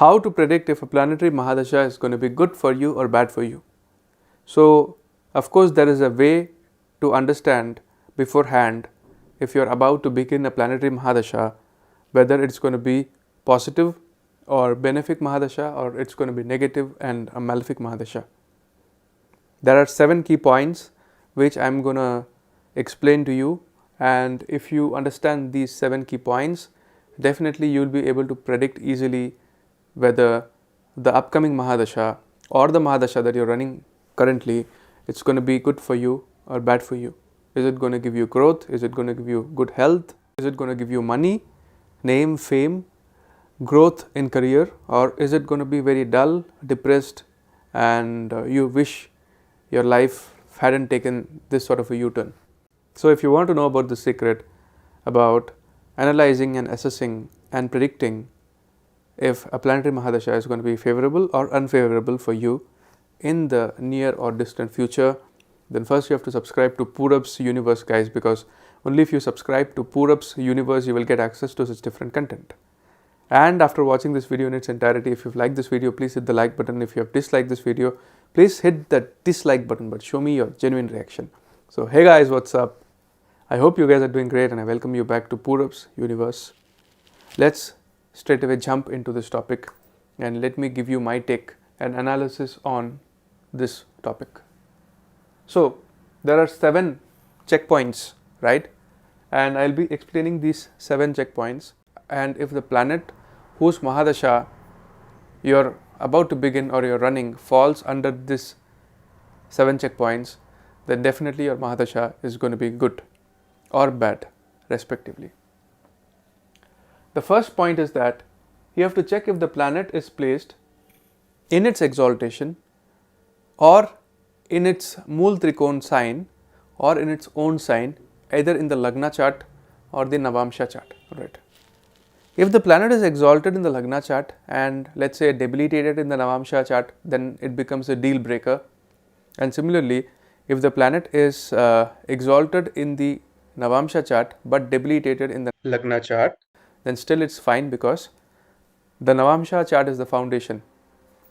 how to predict if a planetary Mahadasha is going to be good for you or bad for you. So, of course, there is a way to understand beforehand if you are about to begin a planetary Mahadasha, whether it's going to be positive or Benefic Mahadasha, or it's going to be negative and a Malefic Mahadasha. There are 7 key points which I'm going to explain to you, and if you understand these 7 key points, definitely you will be able to predict easily whether the upcoming Mahadasha or the Mahadasha that you're running currently, it's going to be good for you or bad for you. Is it going to give you growth? Is it going to give you good health? Is it going to give you money, name, fame, growth in career, or is it going to be very dull, depressed, and you wish your life hadn't taken this sort of a U-turn? So if you want to know about the secret about analyzing and assessing and predicting if a planetary Mahadasha is going to be favorable or unfavorable for you in the near or distant future, then first you have to subscribe to Purabs universe, guys, because only if you subscribe to Purabs universe you will get access to such different content. And after watching this video in its entirety, if you've liked this video, please hit the like button. If you have disliked this video, please hit the dislike button, but show me your genuine reaction. So hey guys, what's up? I hope you guys are doing great and I welcome you back to Purabs universe. Let's straight away jump into this topic and let me give you my take and analysis on this topic. So there are 7 checkpoints, right? And I'll be explaining these 7 checkpoints, and if the planet whose Mahadasha you're about to begin or you're running falls under this 7 checkpoints, then definitely your Mahadasha is going to be good or bad respectively. The first point is that you have to check if the planet is placed in its exaltation or in its Mooltrikona sign or in its own sign, either in the Lagna chart or the Navamsha chart, right? If the planet is exalted in the Lagna chart and let's say debilitated in the Navamsha chart, then it becomes a deal breaker. And similarly, if the planet is exalted in the Navamsha chart but debilitated in the Lagna chart, then still it's fine because the Navamsha chart is the foundation.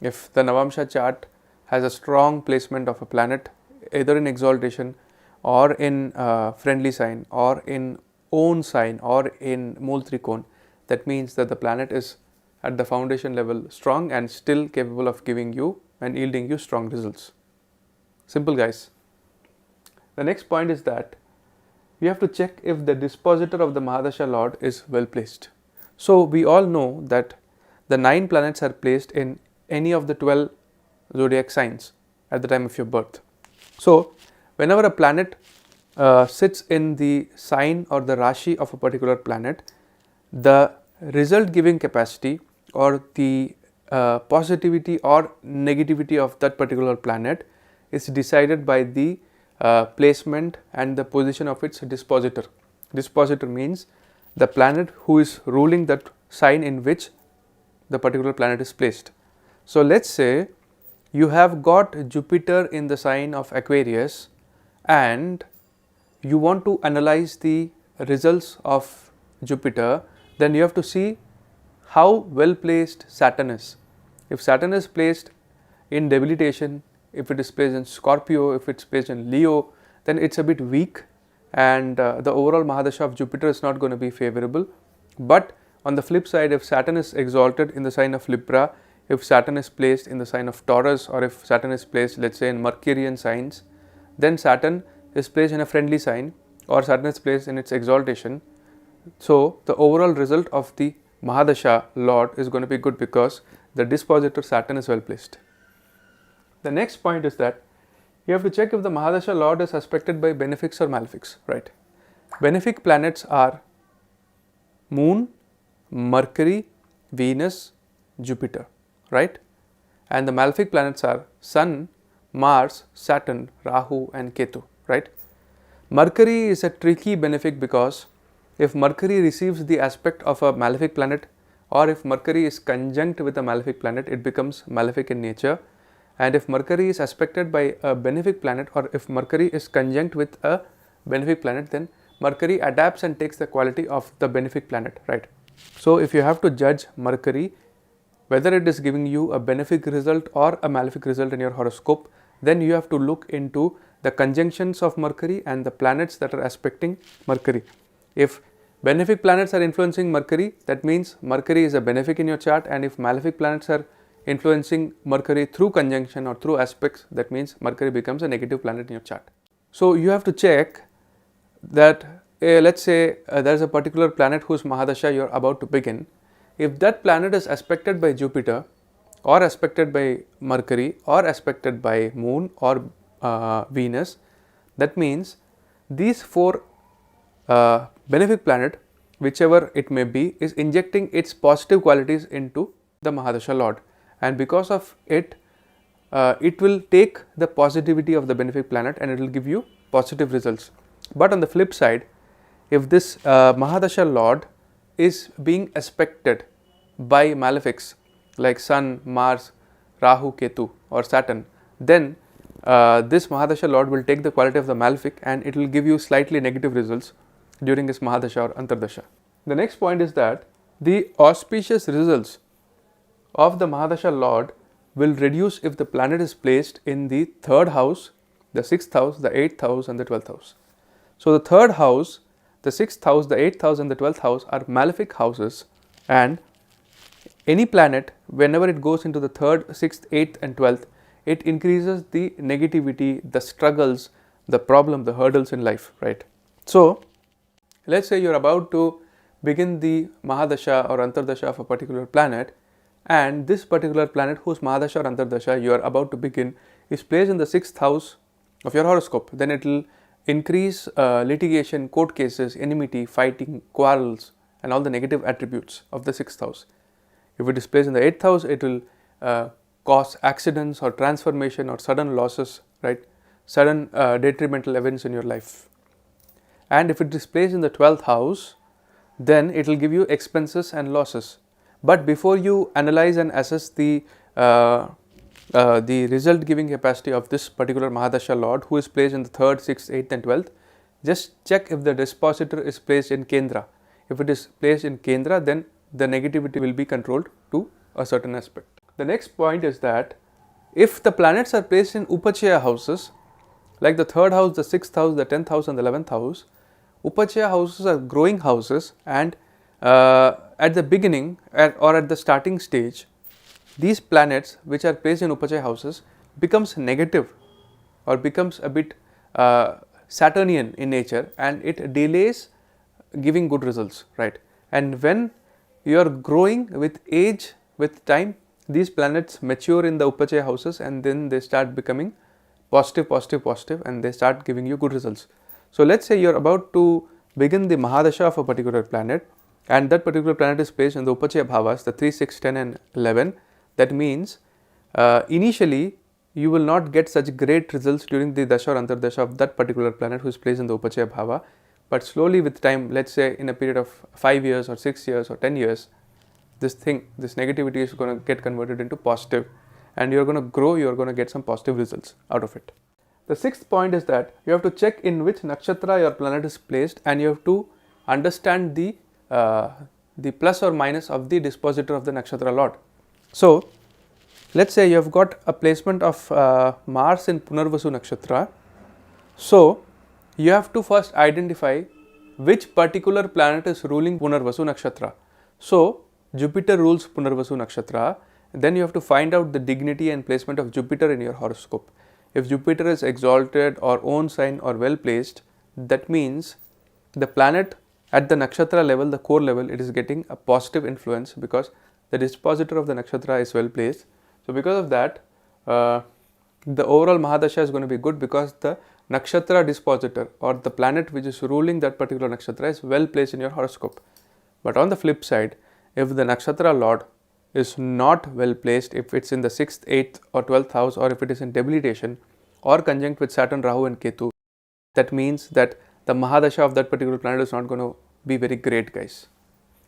If the Navamsha chart has a strong placement of a planet either in exaltation or in friendly sign or in own sign or in Mooltrikona, that means that the planet is at the foundation level strong and still capable of giving you and yielding you strong results. Simple, guys. The next point is that you have to check if the dispositor of the Mahadasha Lord is well placed. So we all know that the 9 planets are placed in any of the 12 zodiac signs at the time of your birth. So whenever a planet sits in the sign or the Rashi of a particular planet, the result giving capacity or the positivity or negativity of that particular planet is decided by the placement and the position of its dispositor. Dispositor means the planet who is ruling that sign in which the particular planet is placed. So let's say you have got Jupiter in the sign of Aquarius and you want to analyze the results of Jupiter, then you have to see how well placed Saturn is. If Saturn is placed in debilitation, if it is placed in Scorpio, if it's placed in Leo, then it's a bit weak and the overall Mahadasha of Jupiter is not going to be favorable. But on the flip side, if Saturn is exalted in the sign of Libra, if Saturn is placed in the sign of Taurus, or if Saturn is placed, let's say, in Mercurian signs, then Saturn is placed in a friendly sign or Saturn is placed in its exaltation. So the overall result of the Mahadasha Lord is going to be good because the dispositor Saturn is well placed. The next point is that you have to check if the Mahadasha Lord is aspected by Benefics or Malefics, right? Benefic planets are Moon, Mercury, Venus, Jupiter, right? And the Malefic planets are Sun, Mars, Saturn, Rahu and Ketu, right? Mercury is a tricky benefic because if Mercury receives the aspect of a malefic planet or if Mercury is conjunct with a malefic planet, it becomes malefic in nature. And if Mercury is aspected by a benefic planet or if Mercury is conjunct with a benefic planet, then Mercury adapts and takes the quality of the benefic planet, right? So if you have to judge Mercury whether it is giving you a benefic result or a malefic result in your horoscope, then you have to look into the conjunctions of Mercury and the planets that are aspecting Mercury. If benefic planets are influencing Mercury, that means Mercury is a benefic in your chart, and if malefic planets are influencing Mercury through conjunction or through aspects, that means Mercury becomes a negative planet in your chart. So you have to check that let's say there is a particular planet whose Mahadasha you are about to begin. If that planet is aspected by Jupiter or aspected by Mercury or aspected by Moon or Venus, that means these four benefic planet, whichever it may be, is injecting its positive qualities into the Mahadasha Lord, and because of it, it will take the positivity of the benefic planet and it will give you positive results. But on the flip side, if this Mahadasha Lord is being aspected by malefics like Sun, Mars, Rahu, Ketu or Saturn, then this Mahadasha Lord will take the quality of the malefic and it will give you slightly negative results during his Mahadasha or Antardasha. The next point is that the auspicious results of the Mahadasha Lord will reduce if the planet is placed in the 3rd house, the 6th house, the 8th house and the 12th house. So, the 3rd house, the 6th house, the 8th house and the 12th house are malefic houses, and any planet, whenever it goes into the 3rd, 6th, 8th and 12th, it increases the negativity, the struggles, the problem, the hurdles in life, right? So, let's say you are about to begin the Mahadasha or Antardasha of a particular planet, and this particular planet whose Mahadasha or Antardasha you are about to begin is placed in the 6th house of your horoscope. Then it will increase litigation, court cases, enmity, fighting, quarrels and all the negative attributes of the 6th house. If it is placed in the 8th house, it will cause accidents or transformation or sudden losses, right? Sudden detrimental events in your life. And if it is placed in the 12th house, then it will give you expenses and losses. But before you analyze and assess the result giving capacity of this particular Mahadasha Lord who is placed in the 3rd, 6th, 8th and 12th, just check if the dispositor is placed in Kendra. If it is placed in Kendra, then the negativity will be controlled to a certain aspect. The next point is that if the planets are placed in Upachaya houses, like the 3rd house, the 6th house, the 10th house and the 11th house, Upachaya houses are growing houses, and at the beginning or at the starting stage, these planets which are placed in Upachaya houses becomes negative or becomes a bit Saturnian in nature, and it delays giving good results, right? And when you are growing with age, with time, these planets mature in the Upachaya houses and then they start becoming positive, positive, positive, and they start giving you good results. So, let us say you are about to begin the Mahadasha of a particular planet, and that particular planet is placed in the Upachaya bhavas, the 3, 6, 10 and 11. That means initially you will not get such great results during the Dasha or Antardasha of that particular planet who is placed in the Upachaya bhava, but slowly with time, let us say in a period of 5 years or 6 years or 10 years, this negativity is going to get converted into positive, and you are going to grow, you are going to get some positive results out of it. The 6th point is that you have to check in which nakshatra your planet is placed, and you have to understand the plus or minus of the dispositor of the Nakshatra Lord. So, let us say you have got a placement of Mars in Punarvasu Nakshatra. So, you have to first identify which particular planet is ruling Punarvasu Nakshatra. So, Jupiter rules Punarvasu Nakshatra, then you have to find out the dignity and placement of Jupiter in your horoscope. If Jupiter is exalted or own sign or well placed, that means the planet at the nakshatra level, the core level, it is getting a positive influence because the dispositor of the nakshatra is well placed. So, because of that, the overall Mahadasha is going to be good because the nakshatra dispositor or the planet which is ruling that particular nakshatra is well placed in your horoscope. But on the flip side, if the nakshatra lord is not well placed, if it is in the 6th, 8th or 12th house, or if it is in debilitation or conjunct with Saturn, Rahu and Ketu, that means that the Mahadasha of that particular planet is not going to be very great, guys,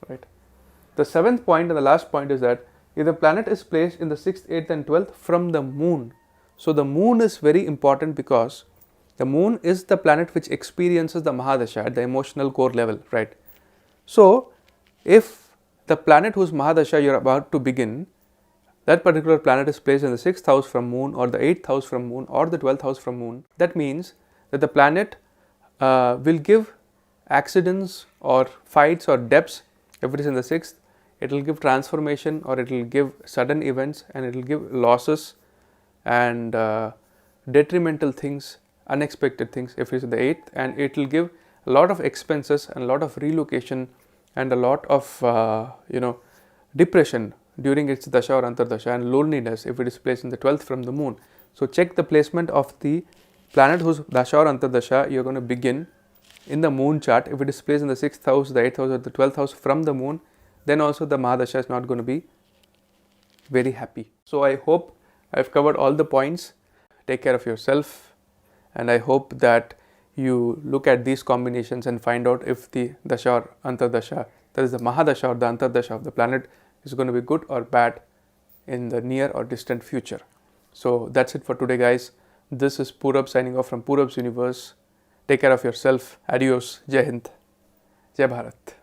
right? The 7th point and the last point is that if the planet is placed in the 6th, 8th and 12th from the moon. So, the moon is very important because the moon is the planet which experiences the Mahadasha at the emotional core level, right? So, if the planet whose Mahadasha you are about to begin that particular planet is placed in the 6th house from moon, or the 8th house from moon, or the 12th house from moon, that means that the planet will give accidents or fights or depths. If it is in the 6th, it will give transformation, or it will give sudden events, and it will give losses and detrimental things, unexpected things if it is in the 8th, and it will give a lot of expenses and a lot of relocation and a lot of depression during its dasha or antardasha, and loneliness if it is placed in the 12th from the moon. So check the placement of the planet whose dasha or antardasha you are going to begin in the moon chart. If it is placed in the 6th house, the 8th house, or the 12th house from the moon, then also the Mahadasha is not going to be very happy. So I hope I have covered all the points. Take care of yourself, and I hope that you look at these combinations and find out if the dasha or antardasha, that is the Mahadasha or the antardasha of the planet, is going to be good or bad in the near or distant future. So that's it for today, guys. This is Purabs signing off from Purabs Universe. Take care of yourself. Adios. Jai Hind. Jai Bharat.